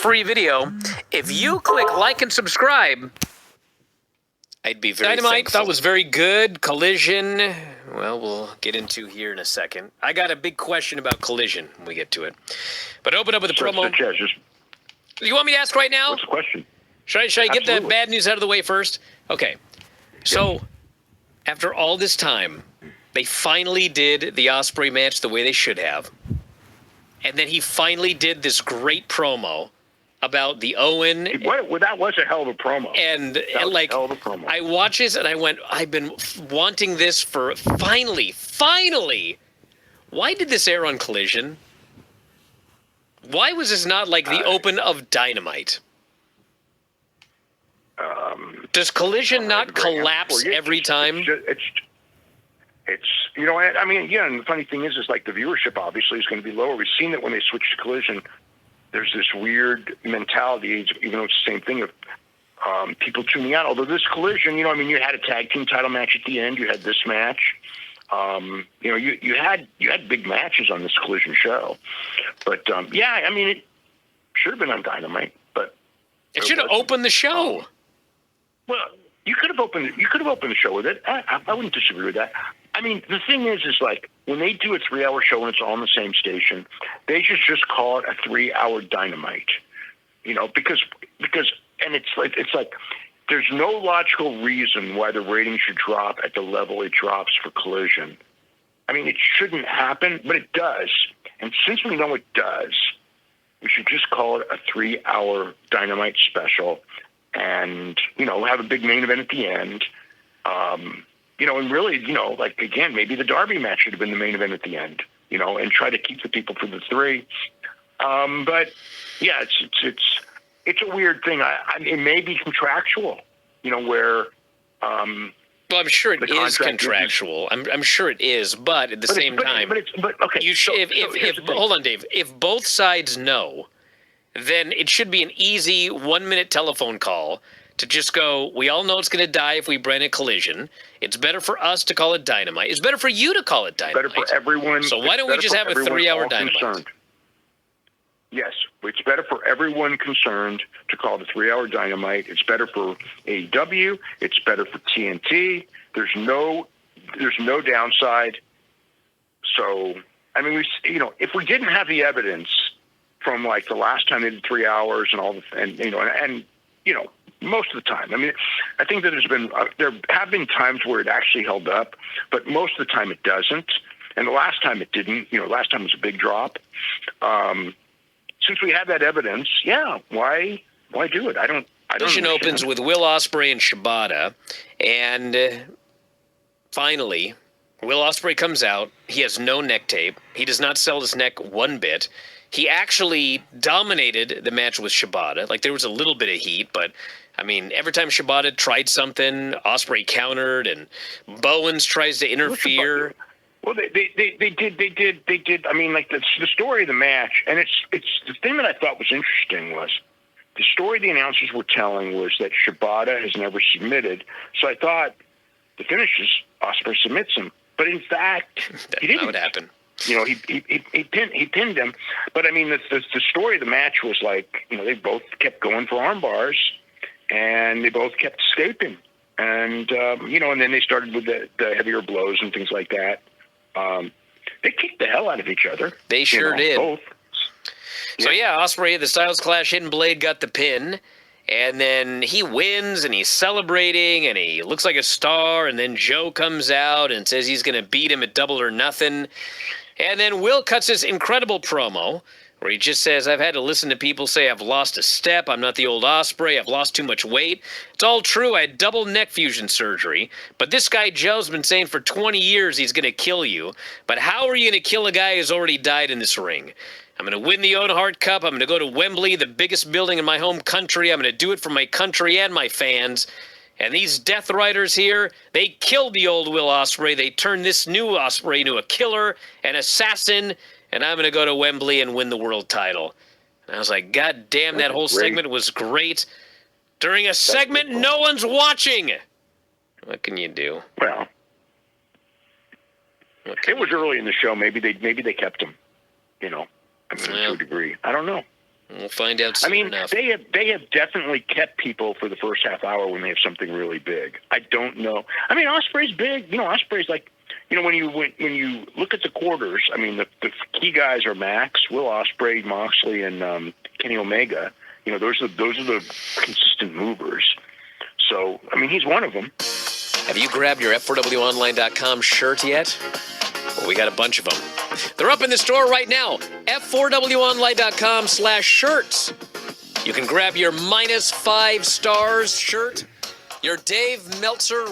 free video. If you click like and subscribe, I'd be very thankful. That was very good. Collision, well, we'll get into here in a second. I got a big question about Collision when we get to it. But open up with a promo. You want me to ask right now? What's the question? Should I get the bad news out of the way first? Okay. So, after all this time, they finally did the Ospreay match the way they should have. And then he finally did this great promo about the Owen. Well, that was a hell of a promo. And like, hell of a promo. I watched this and I went, I've been wanting this for finally. Why did this air on Collision? Why was this not like the open of Dynamite? Does Collision not collapse every time? It's you know, I mean, again, the funny thing is like the viewership obviously is going to be lower. We've seen that when they switch to Collision, there's this weird mentality, even though it's the same thing, of people tuning out. Although this Collision, you know, I mean, you had a tag team title match at the end. You had this match. You know, you had big matches on this Collision show. But yeah, I mean, it should have been on Dynamite, but it should have opened the show. Well, you could have opened the show with it. I wouldn't disagree with that. I mean, the thing is like when they do a 3-hour show and it's all on the same station, they should just call it a 3-hour Dynamite. You know, because and it's like there's no logical reason why the rating should drop at the level it drops for Collision. I mean, it shouldn't happen, but it does. And since we know it does, we should just call it a 3-hour Dynamite special. And, you know, have a big main event at the end. You know, and really, you know, like, again, maybe the Darby match should have been the main event at the end, you know, and try to keep the people for the 3. But, yeah, it's a weird thing. It may be contractual, you know, where... well, I'm sure it is contractual. I'm sure it is, but at the same time... okay. Hold on, Dave. If both sides know... then it should be an easy 1-minute telephone call to just go, we all know it's going to die if we brand a Collision. It's better for us to call it Dynamite. It's better for you to call it Dynamite. Better for everyone. So why don't we just have a 3-hour Dynamite? Concerned. Yes, it's better for everyone concerned to call it a 3-hour Dynamite. It's better for AEW. It's better for TNT. There's no downside. So, I mean, you know, if we didn't have the evidence from like the last time they did 3 hours and all and you know, most of the time. I mean, I think that there have been times where it actually held up, but most of the time it doesn't. And the last time it didn't. You know, last time was a big drop. Since we have that evidence, yeah, why do it? I don't. Collision opens with Will Ospreay and Shibata, and finally, Will Ospreay comes out. He has no neck tape. He does not sell his neck one bit. He actually dominated the match with Shibata. Like, there was a little bit of heat, but, I mean, every time Shibata tried something, Ospreay countered, and Bowens tries to interfere. Well, they did. I mean, like, the story of the match, and it's the thing that I thought was interesting was the story the announcers were telling was that Shibata has never submitted. So I thought the finish is Ospreay submits him. But in fact, he didn't. That would happen. You know, he pinned him, but I mean, the story of the match was like, you know, they both kept going for arm bars, and they both kept escaping, and you know, and then they started with the heavier blows and things like that. They kicked the hell out of each other. They sure did. Both. So yeah, Ospreay, the Styles Clash Hidden Blade got the pin. And then he wins, and he's celebrating, and he looks like a star, and then Joe comes out and says he's going to beat him at Double or Nothing. And then Will cuts this incredible promo where he just says, I've had to listen to people say I've lost a step, I'm not the old Ospreay, I've lost too much weight. It's all true, I had double neck fusion surgery, but this guy Joe's been saying for 20 years he's going to kill you. But how are you going to kill a guy who's already died in this ring? I'm going to win the Owen Hart Cup. I'm going to go to Wembley, the biggest building in my home country. I'm going to do it for my country and my fans. And these Death Riders here, they killed the old Will Ospreay. They turned this new Ospreay into a killer, an assassin, and I'm going to go to Wembley and win the world title. And I was like, God damn, that whole segment was great. During a segment no one's watching. What can you do? Well, it was early in the show. Maybe they kept him, you know. I mean, to a degree. I don't know. We'll find out soon I mean, enough. they have definitely kept people for the first half hour when they have something really big. I don't know. I mean, Ospreay's big. Ospreay's like, when you look at the quarters, I mean, the key guys are Max, Will Ospreay, Moxley, and Kenny Omega. Those are the consistent movers. So, I mean, he's one of them. Have you grabbed your F4WOnline.com shirt yet? Well, we got a bunch of them. They're up in the store right now. F4WOnline.com/shirts. You can grab your -5 stars shirt, your Dave Meltzer